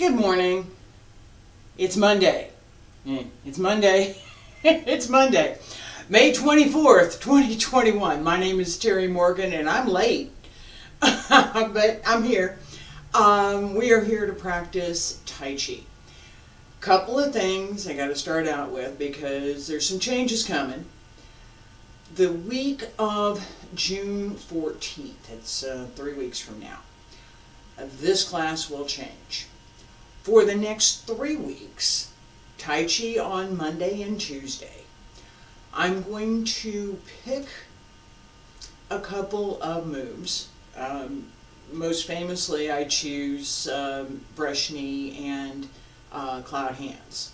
Good morning. It's Monday. It's Monday. It's Monday. May 24th, 2021. My name is Terry Morgan and I'm late. But I'm here. We are here to practice Tai Chi. Couple of things I got to start out with because there's some changes coming. The week of June 14th, it's 3 weeks from now, this class will change. For the next 3 weeks, Tai Chi on Monday and Tuesday, I'm going to pick a couple of moves. Most famously, I choose brush knee and cloud hands.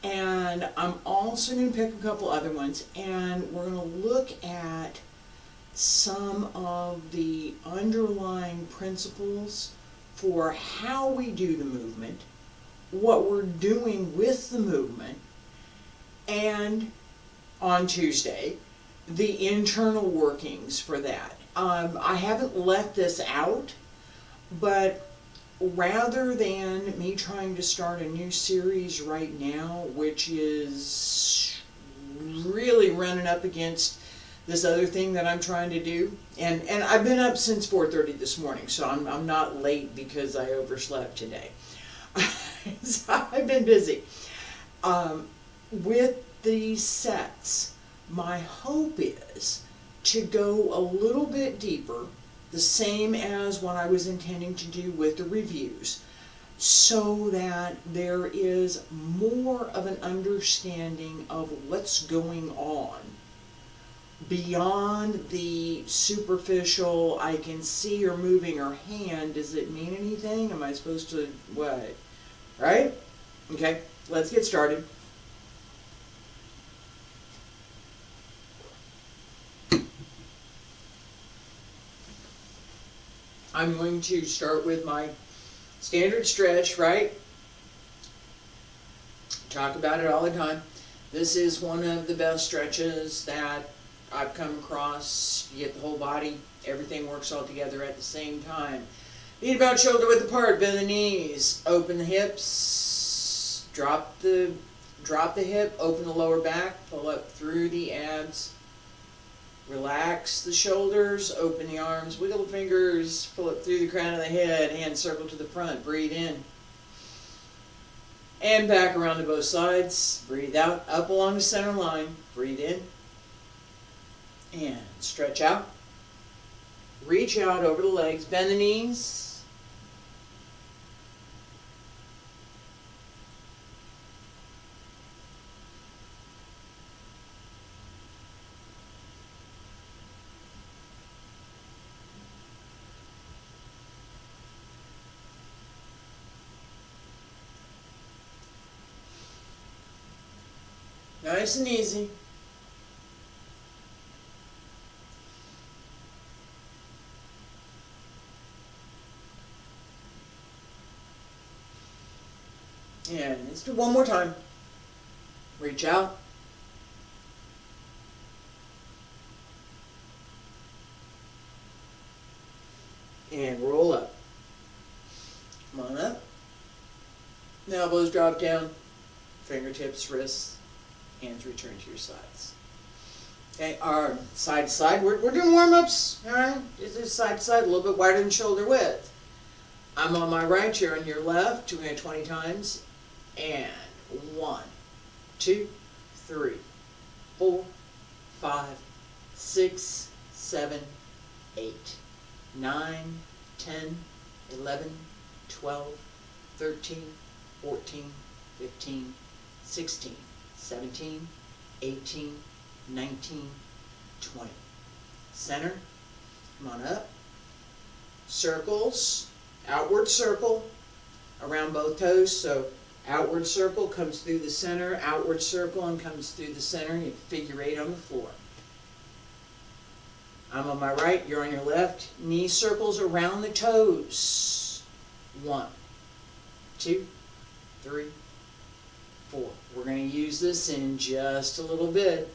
And I'm also going to pick a couple other ones, and we're going to look at some of the underlying principles for how we do the movement, what we're doing with the movement, and on Tuesday, the internal workings for that. I haven't left this out, but rather than me trying to start a new series right now, which is really running up against this other thing that I'm trying to do, and I've been up since 4:30 this morning, so I'm not late because I overslept today. So I've been busy. With these sets, my hope is to go a little bit deeper, the same as what I was intending to do with the reviews, so that there is more of an understanding of what's going on beyond the superficial, I can see her moving her hand, does it mean anything? Am I supposed to, what? Right? Okay, let's get started. I'm going to start with my standard stretch, right? Talk about it all the time. This is one of the best stretches that I've come across. You get the whole body, everything works all together at the same time. Feet about shoulder width apart, bend the knees, open the hips, drop the hip, open the lower back, pull up through the abs, relax the shoulders, open the arms, wiggle the fingers, pull up through the crown of the head, hand circle to the front, breathe in. And back around to both sides, breathe out, up along the center line, breathe in. And stretch out, reach out over the legs, bend the knees, nice and easy. And let's do one more time. Reach out. And roll up. Come on up. The elbows drop down. Fingertips, wrists, hands return to your sides. Okay, our side to side. We're doing warm-ups. Alright? This is side to side, a little bit wider than shoulder width. I'm on my right, you're on your left. We're going to 20 times. And 1, 2, 3, 4, 5, 6, 7, 8, 9, 10, 11, 12, 13, 14, 15, 16, 17, 18, 19, 20. Center, come on up. Circles, outward circle around both toes, so outward circle comes through the center, outward circle and comes through the center. You figure 8 on the floor. I'm on my right, you're on your left. Knee circles around the toes. 1, 2, 3, 4. We're going to use this in just a little bit.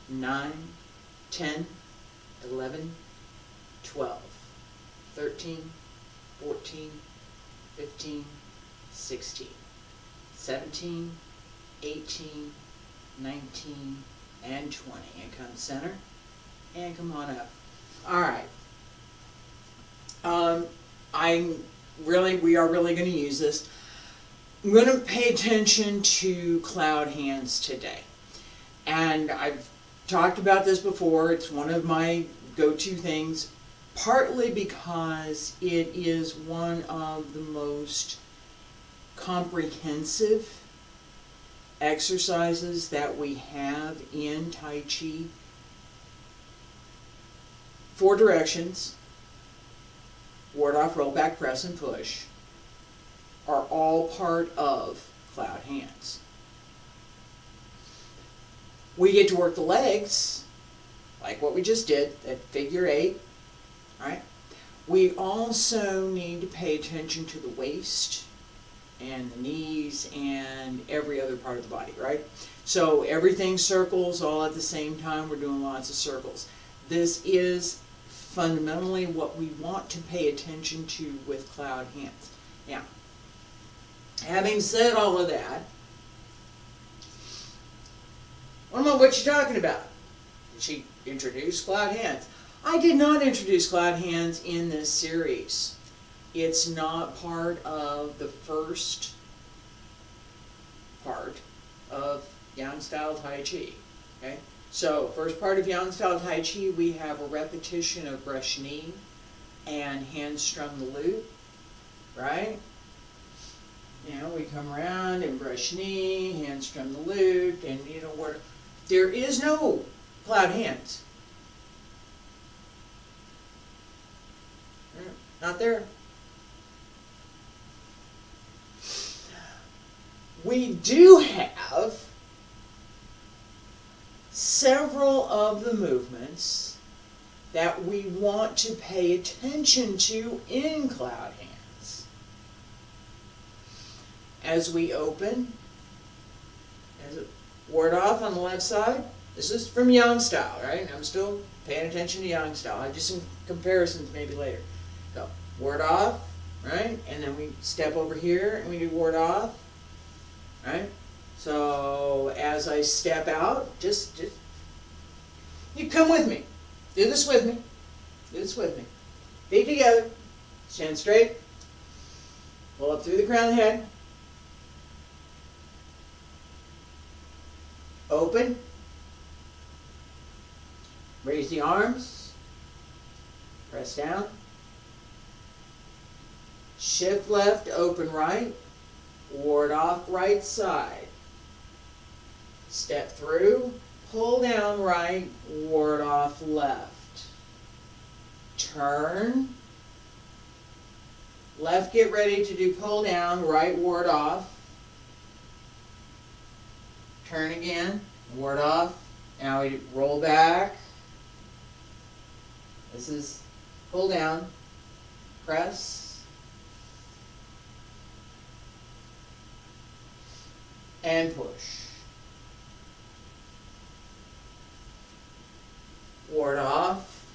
9, 10, 11, 12, 13, 14, 15, 16, 17, 18, 19, and 20. And come center, and come on up. All right. We are really going to use this. I'm going to pay attention to cloud hands today. And I've talked about this before. It's one of my go-to things, partly because it is one of the most comprehensive exercises that we have in Tai Chi. 4 directions, ward off, roll back, press, and push, are all part of cloud hands. We get to work the legs, like what we just did, at figure 8, right? We also need to pay attention to the waist and the knees and every other part of the body, right? So everything circles all at the same time. We're doing lots of circles. This is fundamentally what we want to pay attention to with cloud hands. Now, having said all of that, I don't know what you're talking about. Did she introduce cloud hands? I did not introduce cloud hands in this series. It's not part of the first part of Yang Style Tai Chi. Okay? So, first part of Yang Style Tai Chi, we have a repetition of brush knee and hand strum the loop, right? You know, we come around and brush knee, hand strum the loop, and you know, there is no cloud hands. Not there. We do have several of the movements that we want to pay attention to in cloud hands. As we open, as a ward off on the left side, this is from Yang Style, right? I'm still paying attention to Yang Style. I just some comparisons maybe later. So, ward off, right? And then we step over here and we do ward off, right? So, as I step out, just you come with me. Do this with me. Do this with me. Feet together. Stand straight. Pull up through the crown of the head. Open. Raise the arms. Press down. Shift left, open right. Ward off right side. Step through. Pull down right. Ward off left. Turn. Left, get ready to do pull down. Right, ward off. Turn again. Ward off. Now we roll back. This is pull down. Press. And push. Ward off.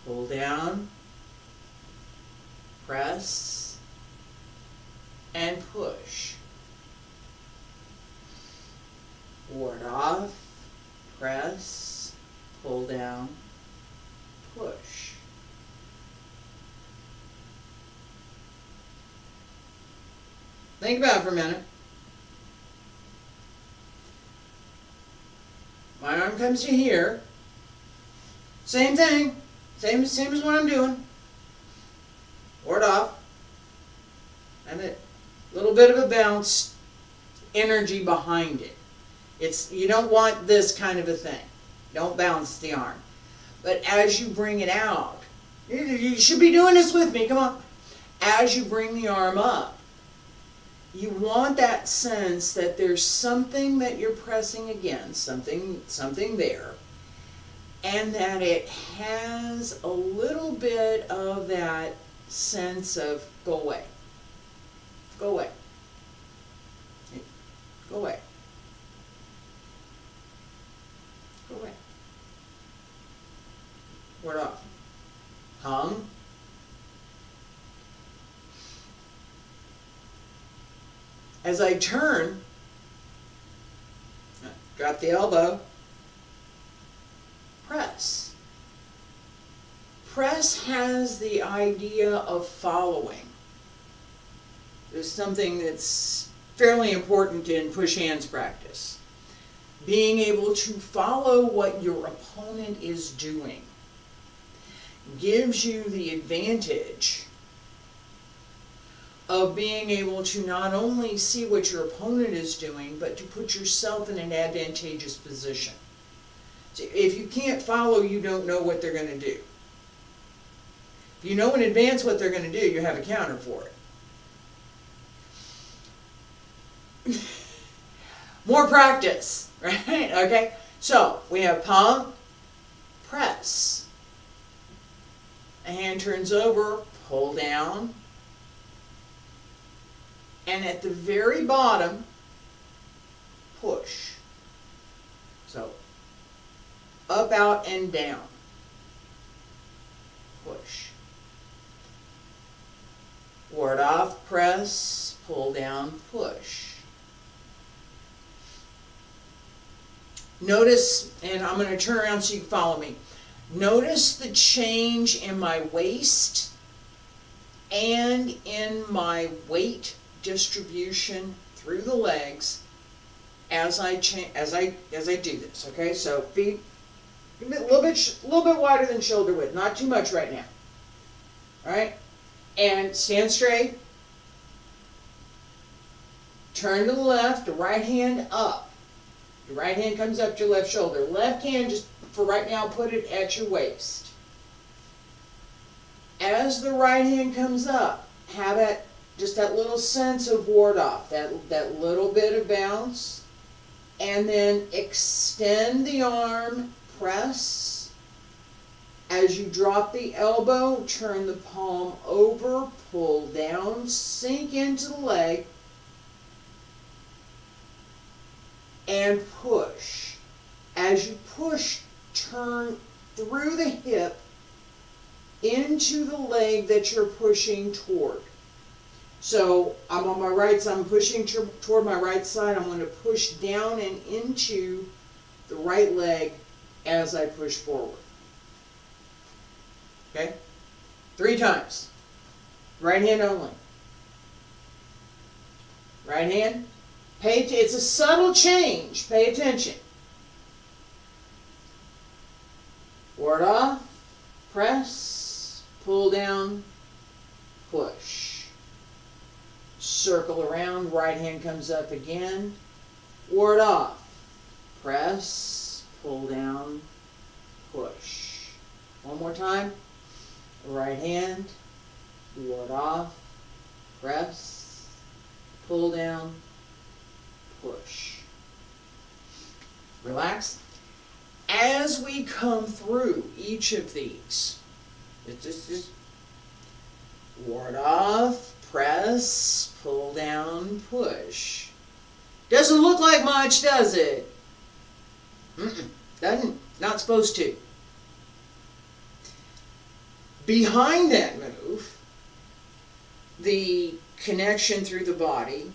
Pull down. Press. And push. Ward off. Press. Pull down. Push. Think about it for a minute. My arm comes to here. Same thing. Same as what I'm doing. Ward off. And a little bit of a bounce energy behind it. You don't want this kind of a thing. Don't bounce the arm. But as you bring it out, you should be doing this with me. Come on. As you bring the arm up, you want that sense that there's something that you're pressing against, something there, and that it has a little bit of that sense of go away. Go away. Go away. Go away. ward off. Hung. As I turn, drop the elbow, press. Press has the idea of following. There's something that's fairly important in push hands practice. Being able to follow what your opponent is doing gives you the advantage of being able to not only see what your opponent is doing, but to put yourself in an advantageous position. So if you can't follow, you don't know what they're going to do. If you know in advance what they're going to do, you have a counter for it. More practice, right? Okay, so we have palm, press. A hand turns over, pull down. And at the very bottom, push. So, up, out, and down. Push. Ward off, press, pull down, push. Notice, and I'm going to turn around so you can follow me. Notice the change in my waist and in my weight distribution through the legs as I do this. Okay, so feet a little bit wider than shoulder width, not too much right now. All right, and stand straight. Turn to the left. The right hand up. The right hand comes up to your left shoulder. Left hand, just for right now, put it at your waist. As the right hand comes up, have that just that little sense of ward off, that little bit of bounce, and then extend the arm, press. As you drop the elbow, turn the palm over, pull down, sink into the leg, and push. As you push, turn through the hip into the leg that you're pushing toward. So I'm on my right side, I'm pushing toward my right side. I'm going to push down and into the right leg as I push forward. Okay? 3 times. Right hand only. Right hand. It's a subtle change. Pay attention. Ward off, press, pull down, push. Circle around, right hand comes up again. Ward off, press, pull down, push. One more time. Right hand, ward off, press, pull down, push. Relax. As we come through each of these, it's just ward off, press, pull down, push. Doesn't look like much, does it? Doesn't. Not supposed to. Behind that move, the connection through the body,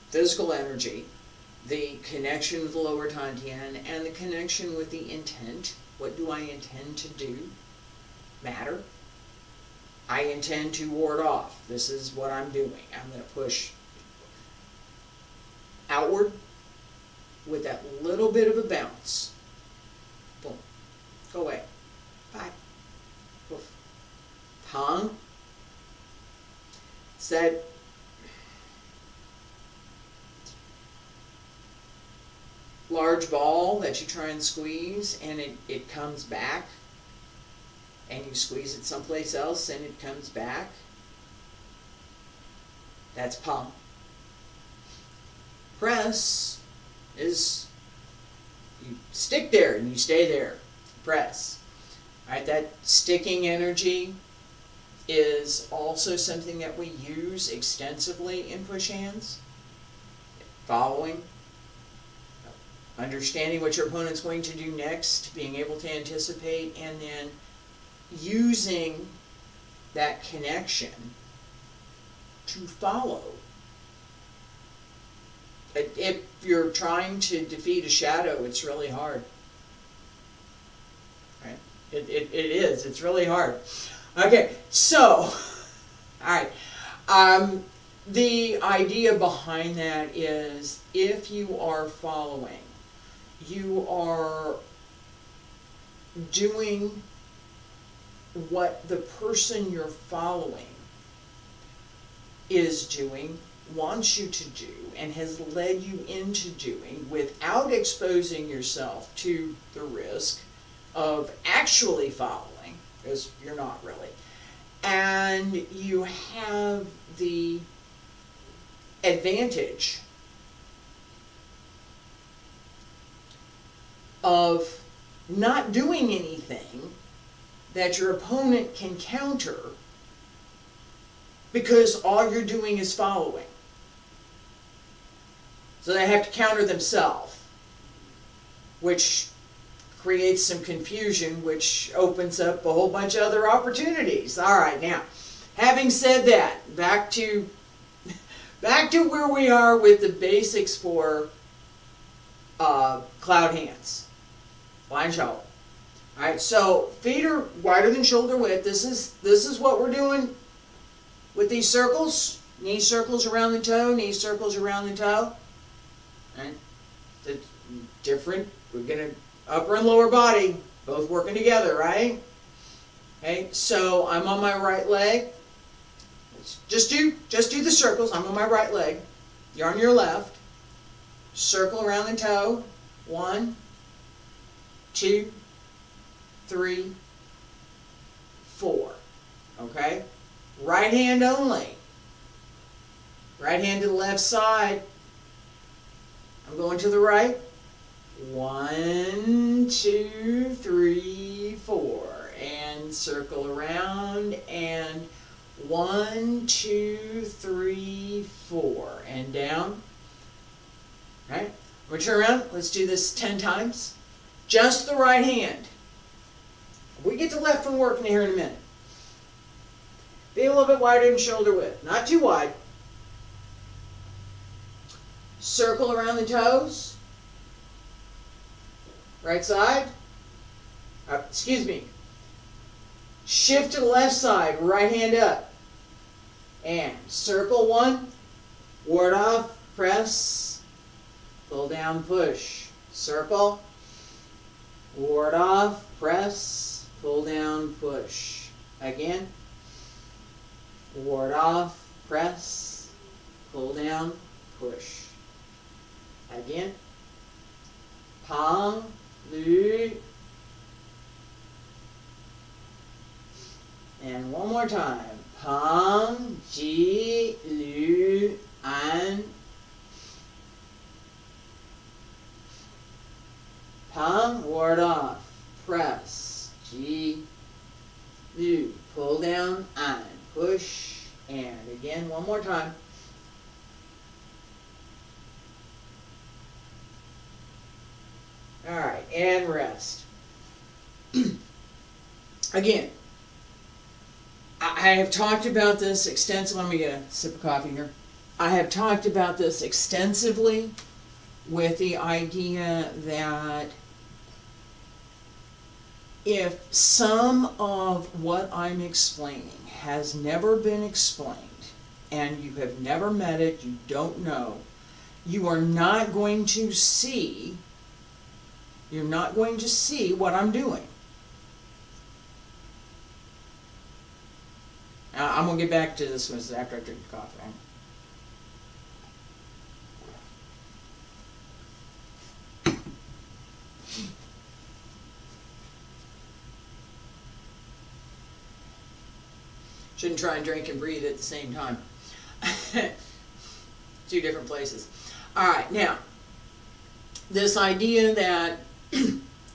physical energy, the connection with the lower Tantian, and the connection with the intent. What do I intend to do? Matter. I intend to ward off. This is what I'm doing. I'm going to push outward with that little bit of a bounce. Boom. Go away. Bye. Poof. Tongue. It's that large ball that you try and squeeze, and it comes back, and you squeeze it someplace else and it comes back. That's palm. Press is you stick there and you stay there. Press. Alright, that sticking energy is also something that we use extensively in push hands. Following. Understanding what your opponent's going to do next, being able to anticipate, and then using that connection to follow. If you're trying to defeat a shadow, it's really hard. Right? It is. It's really hard. Okay, so, all right. The idea behind that is if you are following, you are doing what the person you're following is doing, wants you to do, and has led you into doing without exposing yourself to the risk of actually following, because you're not really. And you have the advantage of not doing anything that your opponent can counter, because all you're doing is following. So they have to counter themselves, which creates some confusion, which opens up a whole bunch of other opportunities. All right, now, having said that, back to where we are with the basics for cloud hands, blind shoulder. All right, so feet are wider than shoulder width. This is what we're doing with these circles. Knee circles around the toe, knee circles around the toe. Right? It's different. We're gonna upper and lower body both working together, right? Okay, so I'm on my right leg. Just do the circles. I'm on my right leg. You're on your left. Circle around the toe. 1, 2, 3, 4. Okay? Right hand only. Right hand to the left side. I'm going to the right. 1, 2, 3, 4. And circle around. And 1, 2, 3, 4. And down. Right? We'll turn around. Let's do this 10 times. Just the right hand. We get the left one working here in a minute. Be a little bit wider than shoulder width. Not too wide. Circle around the toes. Right side. Excuse me. Shift to the left side. Right hand up. And circle 1. Ward off. Press. Pull down. Push. Circle. Ward off. Press. Pull down. Push. Again. Ward off. Press. Pull down. Push. Again. Pang, Lu. And one more time. Pang, Ji, Lu, An. Pang, ward off. Press. Ji, Lu. Pull down, An. Push. And again, one more time. All right, and rest. Again, I have talked about this extensively. Let me get a sip of coffee here. I have talked about this extensively with the idea that if some of what I'm explaining has never been explained and you have never met it, you don't know, you are not going to see what I'm doing. Now, I'm going to get back to this one after I drink the coffee. Shouldn't try and drink and breathe at the same time. 2 different places. All right, now, this idea that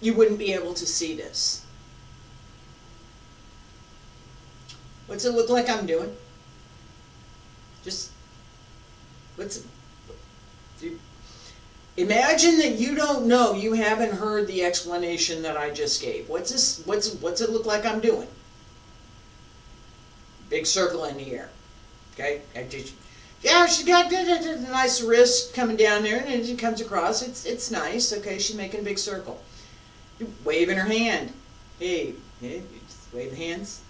you wouldn't be able to see this. What's it look like I'm doing? Imagine that you don't know, you haven't heard the explanation that I just gave. What's it look like I'm doing? big circle in the air. Okay? Yeah, she's got a nice wrist coming down there, and she comes across. It's nice. Okay, she's making a big circle. Waving her hand. Hey, just wave the hands.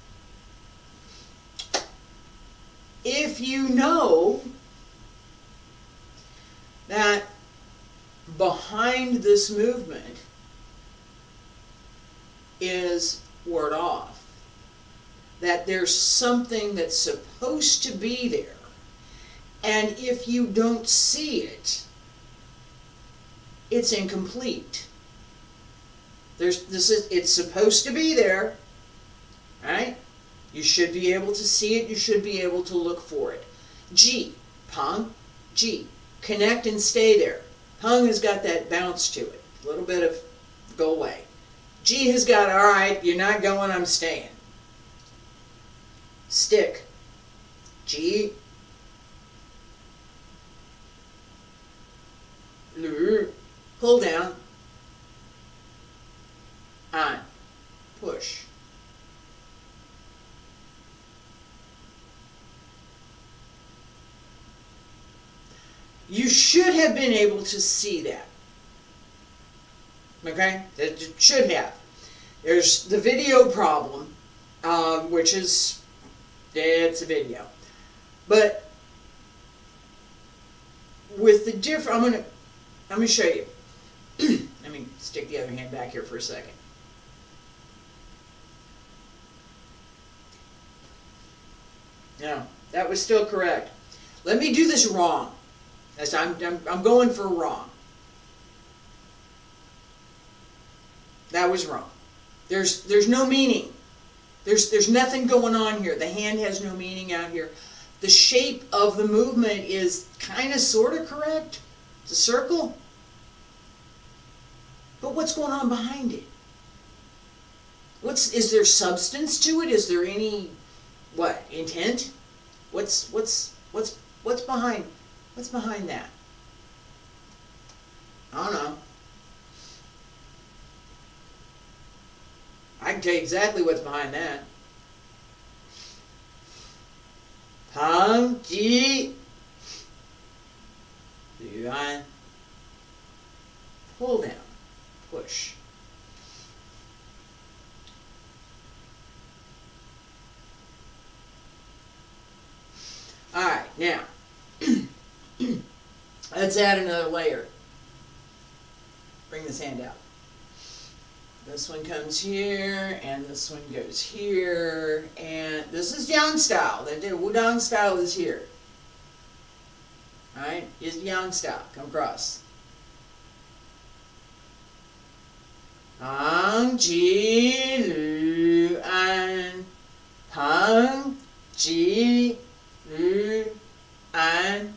If you know that behind this movement is ward off, that there's something that's supposed to be there, and if you don't see it, it's incomplete. It's supposed to be there, right? You should be able to see it. You should be able to look for it. G, pong, G. Connect and stay there. Pong has got that bounce to it. A little bit of go away. G has got, all right, you're not going, I'm staying. Stick. G. Pull down. On. Push. You should have been able to see that. Okay? That should have. There's the video problem, which is, it's a video. But with the different, I'm gonna show you. Let me stick the other hand back here for a second. No, that was still correct. Let me do this wrong. I'm going for wrong. That was wrong. There's no meaning. There's nothing going on here. The hand has no meaning out here. The shape of the movement is kind of sort of correct. It's a circle. But what's going on behind it? Is there substance to it? Is there any intent? What's behind that? I don't know. I can tell you exactly what's behind that. Pang, Ji, Yuan, pull down, push. All right, now, let's add another layer. Bring this hand out. This one comes here, and this one goes here, and this is Yang style. The Wudang style is here. All right, is Yang style. Come across. Pang, Ji, Lu, An. Pang, Ji, Lu, An.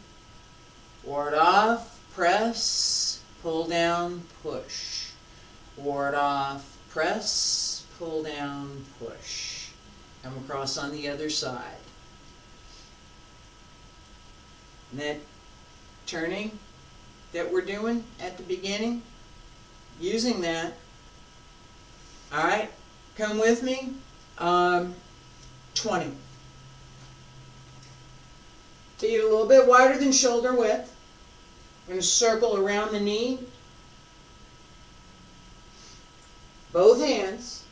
Ward off, press, pull down, push. Ward off, press, pull down, push. Come across on the other side. And that turning that we're doing at the beginning, using that. All right, come with me. 20. Feet a little bit wider than shoulder width. I'm going to circle around the knee. Both hands.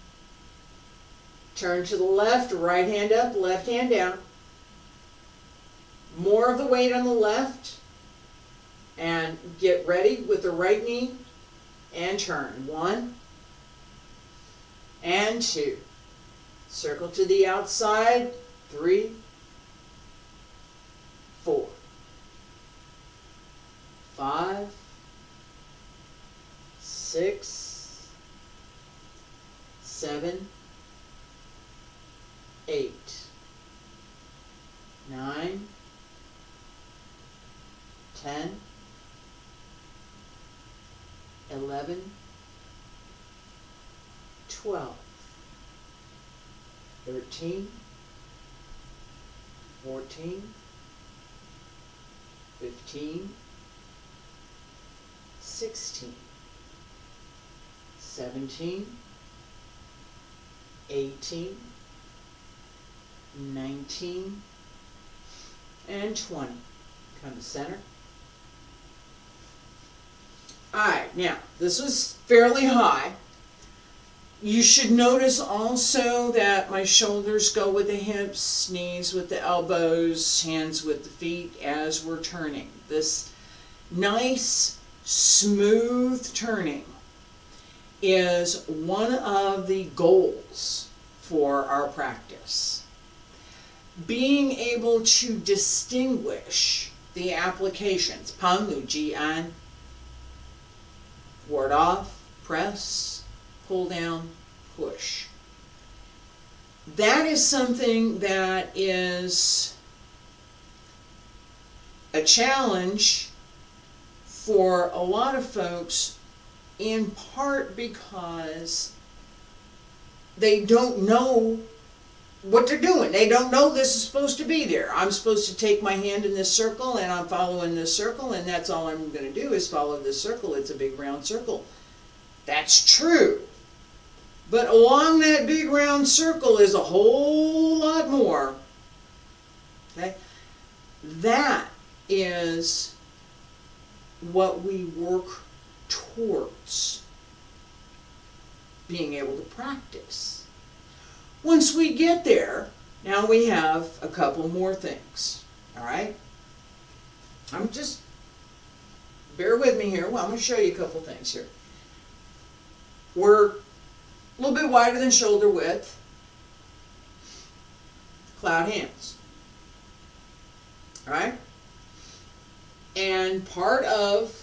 Turn to the left, right hand up, left hand down. More of the weight on the left. And get ready with the right knee. And turn. 1 and 2. Circle to the outside. 3, 4, 5, 6, 7, 8, 9, 10, 11, 12, 13, 14, 15, 16, 17, 18, 19, and 20. Come to center. Alright, now, this was fairly high. You should notice also that my shoulders go with the hips, knees with the elbows, hands with the feet as we're turning. This nice, smooth turning is one of the goals for our practice. Being able to distinguish the applications, pan, lu, ji, an, ward off, press, pull down, push. That is something that is a challenge for a lot of folks, in part because they don't know what they're doing. They don't know this is supposed to be there. I'm supposed to take my hand in this circle and I'm following this circle and that's all I'm going to do is follow this circle. It's a big round circle. That's true. But along that big round circle is a whole lot more. Okay? That is what we work towards being able to practice. Once we get there, now we have a couple more things. All right? Bear with me here. Well, I'm going to show you a couple things here. We're a little bit wider than shoulder width. Cloud hands. All right? And part of,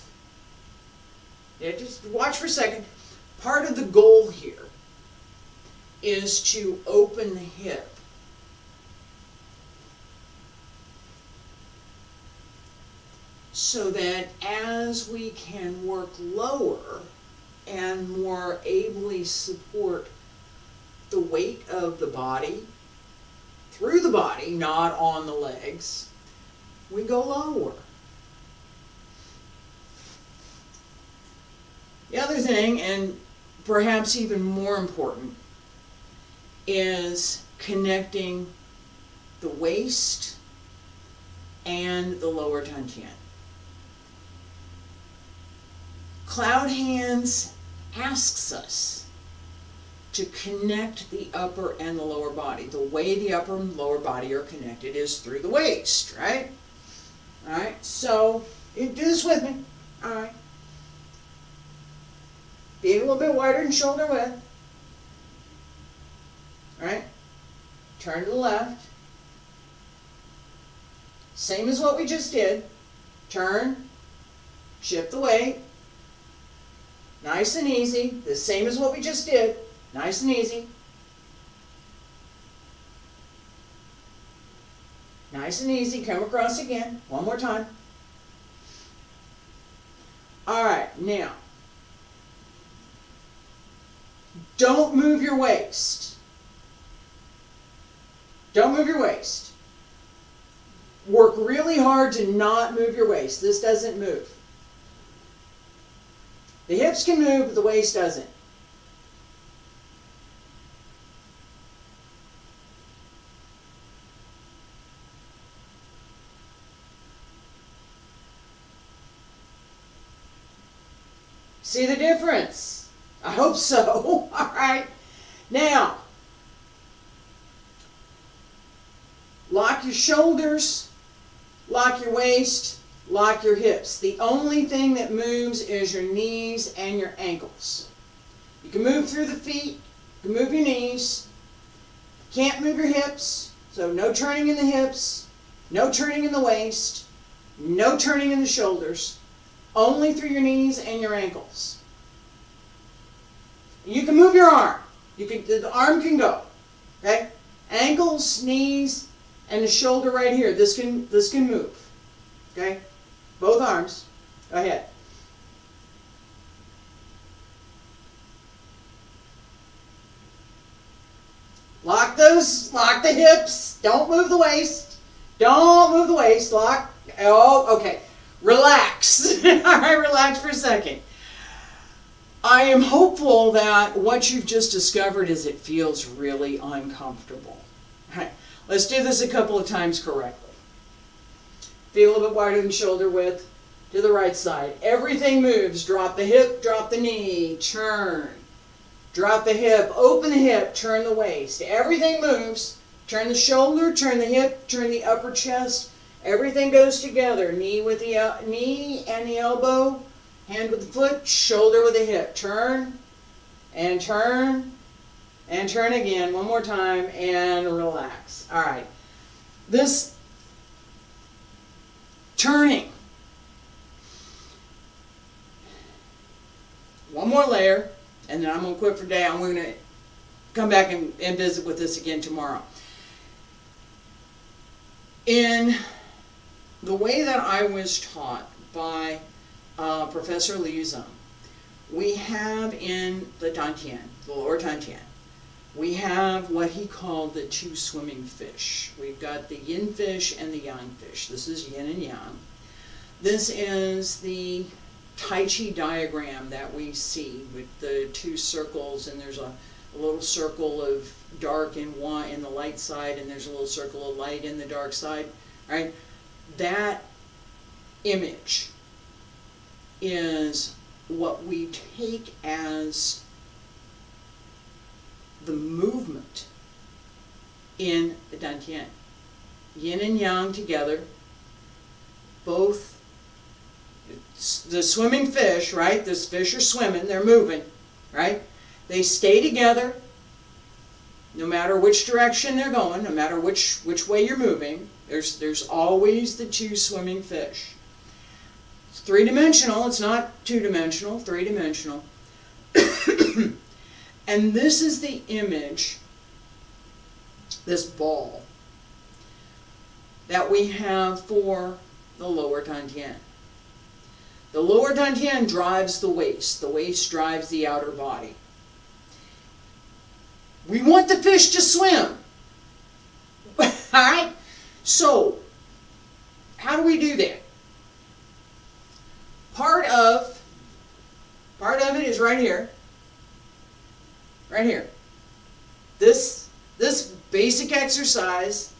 just watch for a second, part of the goal here is to open the hip. So that as we can work lower and more ably support the weight of the body through the body, not on the legs, we go lower. The other thing, and perhaps even more important, is connecting the waist and the lower dantian. Cloud hands asks us to connect the upper and the lower body. The way the upper and lower body are connected is through the waist, right? All right, so you do this with me. All right. Be a little bit wider than shoulder width. All right. Turn to the left. Same as what we just did. Turn. Shift the weight. Nice and easy. The same as what we just did. Nice and easy. Nice and easy. Come across again. One more time. All right. Now, don't move your waist. Don't move your waist. Work really hard to not move your waist. This doesn't move. The hips can move, but the waist doesn't. See the difference? I hope so. All right. Now, lock your shoulders, lock your waist, lock your hips. The only thing that moves is your knees and your ankles. You can move through the feet, you can move your knees. Can't move your hips, so no turning in the hips, no turning in the waist, no turning in the shoulders, only through your knees and your ankles. You can move your arm. The arm can go. Okay? Ankles, knees, and the shoulder right here. This can move. Okay? Both arms. Go ahead. Lock the hips. Don't move the waist. Don't move the waist. Lock. Oh, okay. Relax. All right, relax for a second. I am hopeful that what you've just discovered is it feels really uncomfortable. All right. Let's do this a couple of times correctly. Feel a little bit wider than shoulder width to the right side. Everything moves. Drop the hip, drop the knee, turn. Drop the hip, open the hip, turn the waist. Everything moves. Turn the shoulder, turn the hip, turn the upper chest. Everything goes together. Knee with the knee and the elbow, hand with the foot, shoulder with the hip. Turn and turn and turn again. One more time and relax. All right. This turning. One more layer, and then I'm going to quit for today. I'm going to come back and visit with this again tomorrow. In the way that I was taught by Professor Liu Zhang, we have in the Dantian, the lower Dantian, we have what he called the two swimming fish. We've got the yin fish and the yang fish. This is yin and yang. This is the Tai Chi diagram that we see with the two circles, and there's a little circle of dark in the light side, and there's a little circle of light in the dark side, right? That image is what we take as the movement in the Dantian. Yin and yang together, both. The swimming fish, right? This fish are swimming, they're moving, right? They stay together no matter which direction they're going, no matter which way you're moving. There's always the two swimming fish. It's three-dimensional, it's not two-dimensional, three-dimensional. And this is the image, this ball, that we have for the lower Dantian. The lower Dantian drives the waist drives the outer body. We want the fish to swim. Alright? So, how do we do that? Part of it is right here. Right here. This basic exercise.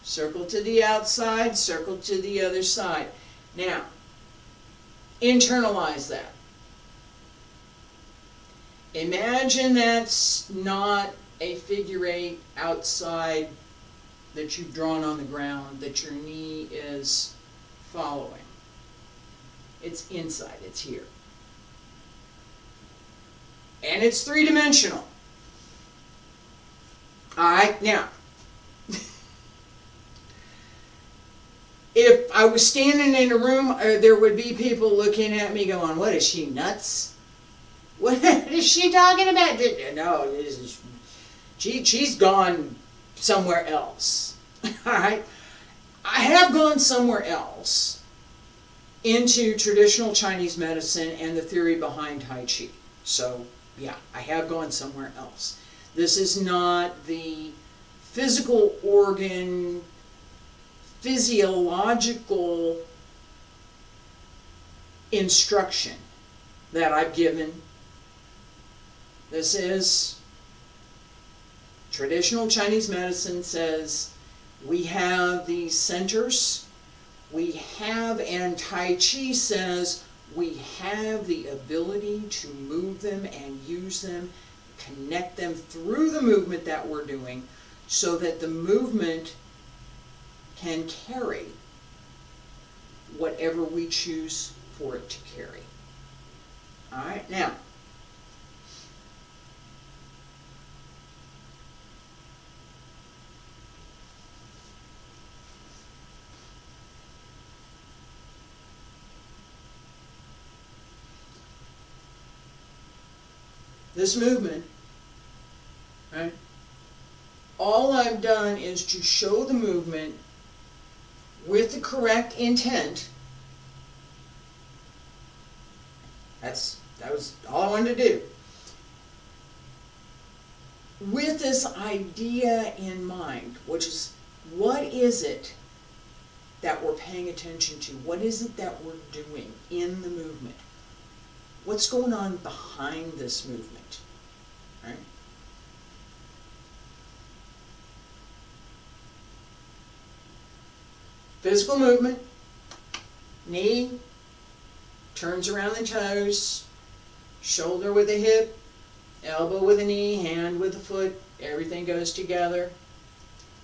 Circle to the outside, circle to the other side. Now, internalize that. Imagine that's not a figure eight outside that you've drawn on the ground, that your knee is following. It's inside, it's here. And it's three-dimensional. Alright, now, if I was standing in a room, there would be people looking at me going, what, is she nuts? What is she talking about? No, she's gone somewhere else. All right? I have gone somewhere else into traditional Chinese medicine and the theory behind Tai Chi. So, yeah, I have gone somewhere else. This is not the physical organ, physiological instruction that I've given. This is traditional Chinese medicine says we have these centers, we have, and Tai Chi says we have the ability to move them and use them, connect them through the movement that we're doing so that the movement can carry whatever we choose for it to carry. All right, now, this movement, right? All I've done is to show the movement with the correct intent. That was all I wanted to do. With this idea in mind, which is, what is it that we're paying attention to? What is it that we're doing in the movement? What's going on behind this movement? Right? Physical movement. Knee turns around the toes, shoulder with a hip, elbow with a knee, hand with a foot. Everything goes together.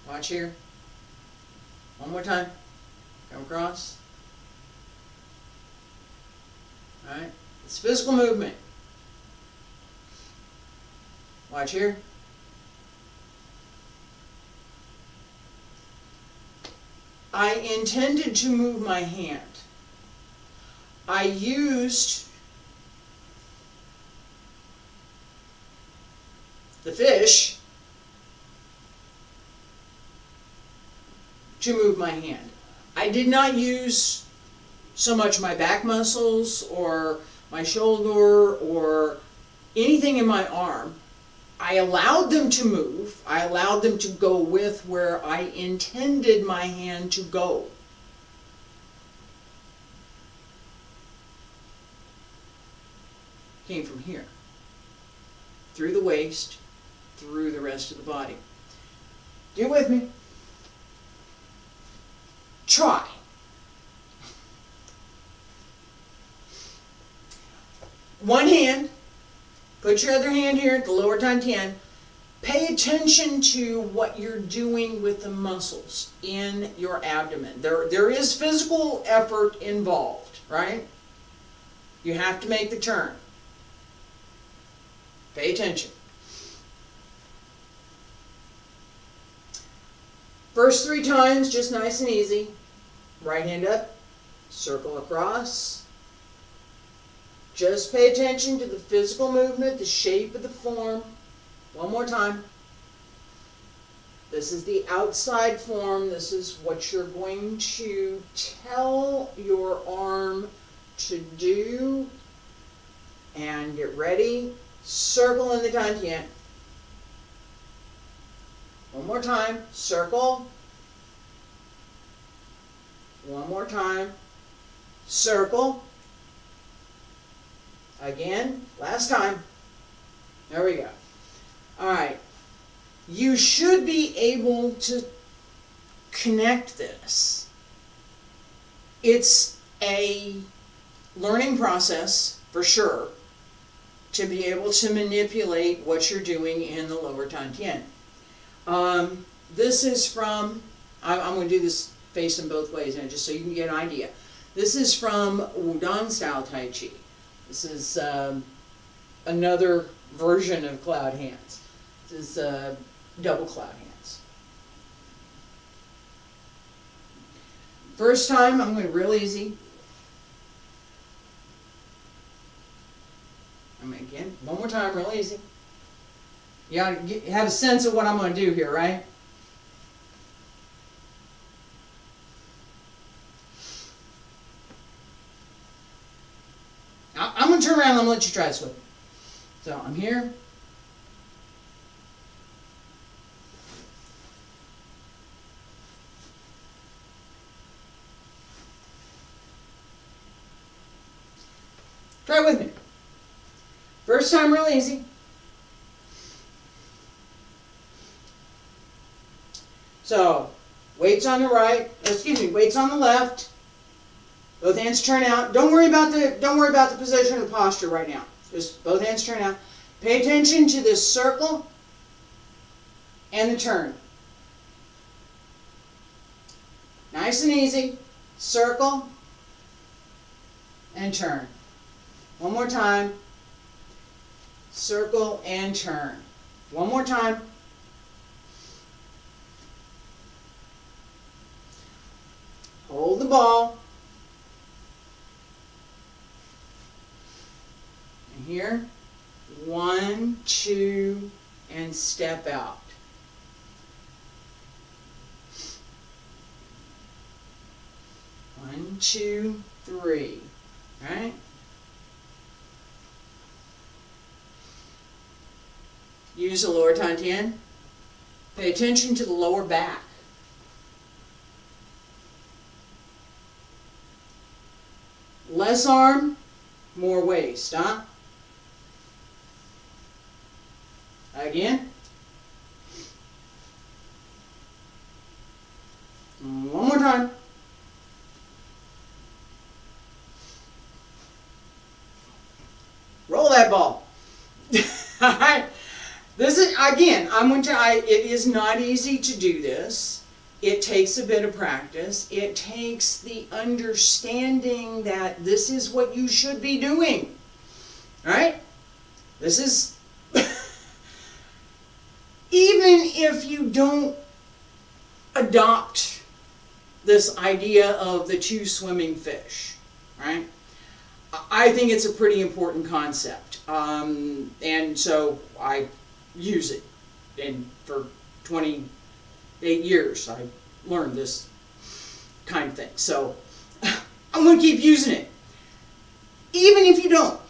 Watch here. One more time. Come across. Alright. It's physical movement. Watch here. I intended to move my hand. I used the fish to move my hand. I did not use so much my back muscles or my shoulder or anything in my arm. I allowed them to move. I allowed them to go with where I intended my hand to go. Came from here, through the waist, through the rest of the body. Do it with me. Try. One hand, put your other hand here at the lower dantian. Pay attention to what you're doing with the muscles in your abdomen. There is physical effort involved, right? You have to make the turn. Pay attention. First 3 times, just nice and easy. Right hand up, circle across. Just pay attention to the physical movement, the shape of the form. One more time. This is the outside form. This is what you're going to tell your arm to do. And get ready. Circle in the dantian. One more time. Circle. One more time. Circle. Again. Last time. There we go. Alright. You should be able to connect this. It's a learning process, for sure, to be able to manipulate what you're doing in the lower dantian. This is from, I'm going to do this facing both ways, and just so you can get an idea. This is from Wudang style Tai Chi. This is another version of cloud hands. This is double cloud hands. First time, I'm going real easy. Again, one more time, real easy. You gotta have a sense of what I'm going to do here, right? I'm going to turn around and I'm going to let you try this with me. So I'm here. Try it with me. First time real easy. So, weights on the right, weights on the left. Both hands turn out. Don't worry about the position or posture right now. Just both hands turn out. Pay attention to this circle and the turn. Nice and easy. Circle and turn. One more time. Circle and turn. One more time. Hold the ball. And here, 1, 2, and step out. One, 2, 3. All right? Use the lower dantian. Pay attention to the lower back. Less arm, more waist, huh? Again. One more time. Roll that ball. Alright? This is, again, it is not easy to do this. It takes a bit of practice. It takes the understanding that this is what you should be doing. Alright? This is, even if you don't adopt this idea of the two swimming fish, right? I think it's a pretty important concept. And so I use it. And for 28 years, I learned this kind of thing. So I'm going to keep using it. Even if you don't.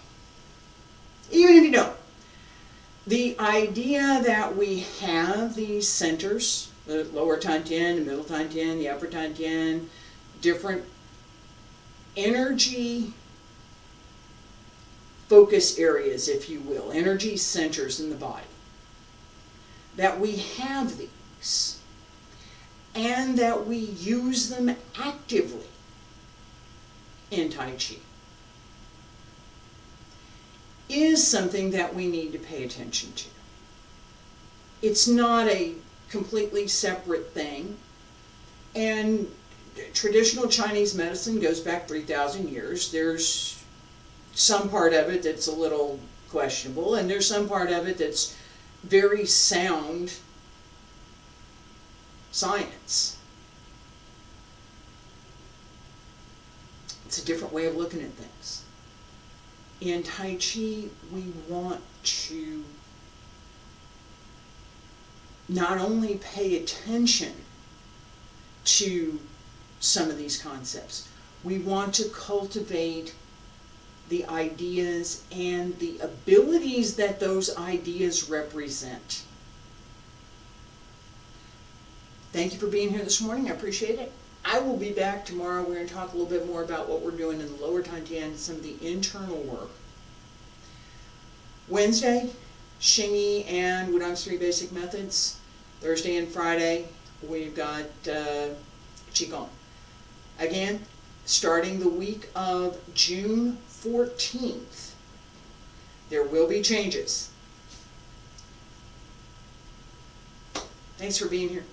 Even if you don't. The idea that we have these centers, the lower Tantian, the middle Tantian, the upper Tantian, different energy focus areas, if you will, energy centers in the body, that we have these and that we use them actively in Tai Chi is something that we need to pay attention to. It's not a completely separate thing, and traditional Chinese medicine goes back 3,000 years. There's some part of it that's a little questionable, and there's some part of it that's very sound science. It's a different way of looking at things. In Tai Chi, we want to not only pay attention to some of these concepts, we want to cultivate the ideas and the abilities that those ideas represent. Thank you for being here this morning. I appreciate it. I will be back tomorrow. We're going to talk a little bit more about what we're doing in the lower Tantian, some of the internal work. Wednesday, Xingyi and Wudang's 3 basic methods. Thursday and Friday, we've got Qigong. Again, starting the week of June 14th, there will be changes. Thanks for being here.